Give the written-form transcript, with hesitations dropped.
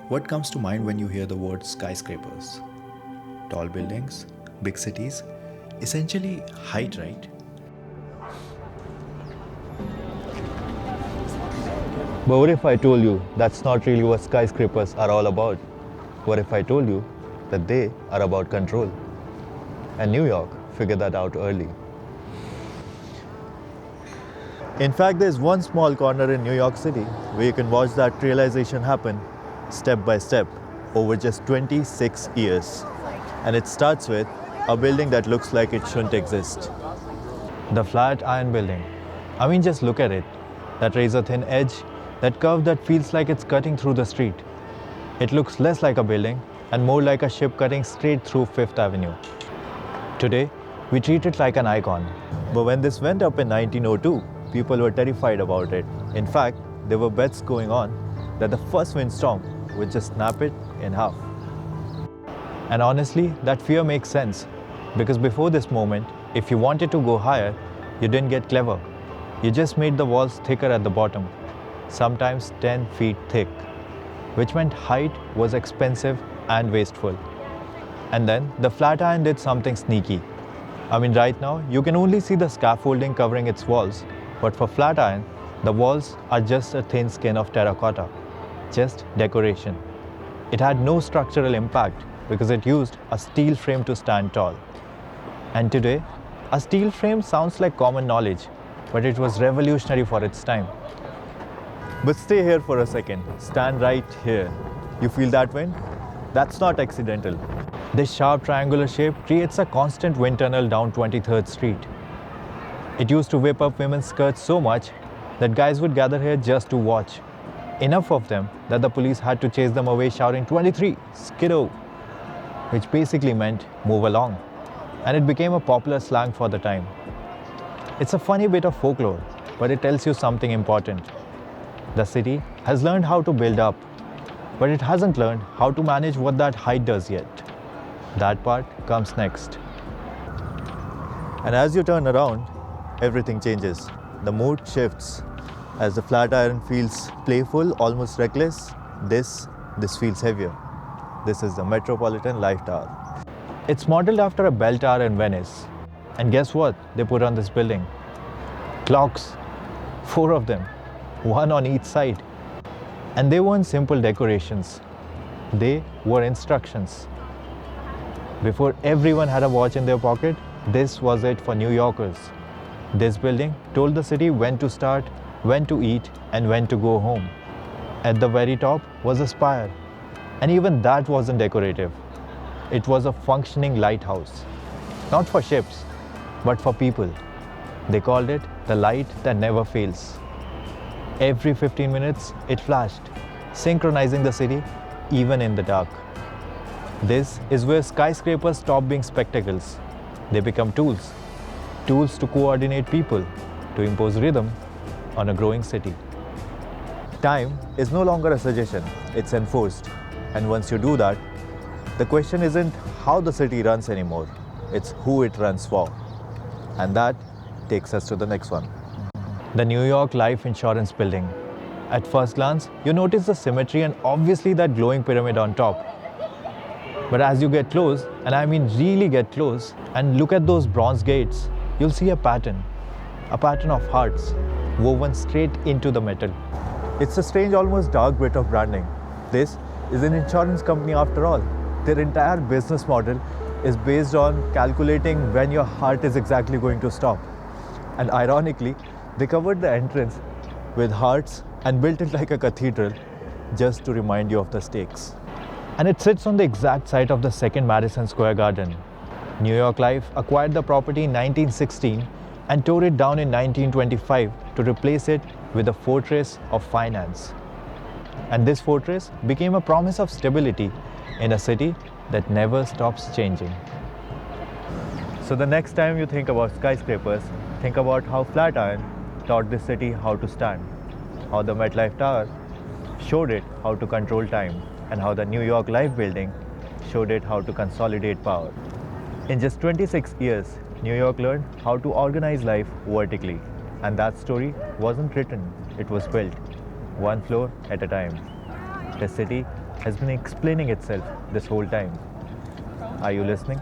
What comes to mind when you hear the word skyscrapers? Tall buildings, big cities, essentially height, right? But what if I told you that's not really what skyscrapers are all about? What if I told you that they are about control? And New York figured that out early. In fact, there's one small corner in New York City where you can watch that realization happen step by step over just 26 years. And it starts with a building that looks like it shouldn't exist. The Flatiron Building. I mean, just look at it. That razor-thin edge, that curve that feels like it's cutting through the street. It looks less like a building and more like a ship cutting straight through Fifth Avenue. Today, we treat it like an icon. But when this went up in 1902, people were terrified about it. In fact, there were bets going on that the first windstorm would just snap it in half. And honestly, that fear makes sense. Because before this moment, if you wanted to go higher, you didn't get clever. You just made the walls thicker at the bottom, sometimes 10 feet thick, which meant height was expensive and wasteful. And then the Flatiron did something sneaky. I mean, right now, you can only see the scaffolding covering its walls, but for Flatiron, the walls are just a thin skin of terracotta, just decoration. It had no structural impact because it used a steel frame to stand tall. And today, a steel frame sounds like common knowledge, but it was revolutionary for its time. But stay here for a second. Stand right here. You feel that wind? That's not accidental. This sharp triangular shape creates a constant wind tunnel down 23rd Street. It used to whip up women's skirts so much that guys would gather here just to watch. Enough of them that the police had to chase them away shouting 23, Skidoo, which basically meant move along. And it became a popular slang for the time. It's a funny bit of folklore, but it tells you something important. The city has learned how to build up, but it hasn't learned how to manage what that height does yet. That part comes next. And as you turn around, everything changes. The mood shifts. As the Flatiron feels playful, almost reckless, this feels heavier. This is the Metropolitan Life Tower. It's modeled after a bell tower in Venice. And guess what they put on this building? Clocks. 4 of them. 1 on each side. And they weren't simple decorations. They were instructions. Before everyone had a watch in their pocket, this was it for New Yorkers. This building told the city when to start, when to eat, and when to go home. At the very top was a spire. And even that wasn't decorative. It was a functioning lighthouse. Not for ships, but for people. They called it the light that never fails. Every 15 minutes, it flashed, synchronizing the city, even in the dark. This is where skyscrapers stop being spectacles. They become tools. Tools to coordinate people, to impose rhythm on a growing city. Time is no longer a suggestion, it's enforced. And once you do that, the question isn't how the city runs anymore, it's who it runs for. And that takes us to the next one. The New York Life Insurance Building. At first glance, you notice the symmetry and obviously that glowing pyramid on top. But as you get close, and I mean really get close, and look at those bronze gates, you'll see a pattern of hearts woven straight into the metal. It's a strange, almost dark bit of branding. This is an insurance company after all. Their entire business model is based on calculating when your heart is exactly going to stop. And ironically, they covered the entrance with hearts and built it like a cathedral just to remind you of the stakes. And it sits on the exact site of the second Madison Square Garden. New York Life acquired the property in 1916 and tore it down in 1925 to replace it with a fortress of finance. And this fortress became a promise of stability in a city that never stops changing. So the next time you think about skyscrapers, think about how Flatiron taught this city how to stand, how the MetLife Tower showed it how to control time, and how the New York Life Building showed it how to consolidate power. In just 26 years, New York learned how to organize life vertically. And that story wasn't written, it was built, one floor at a time. The city has been explaining itself this whole time. Are you listening?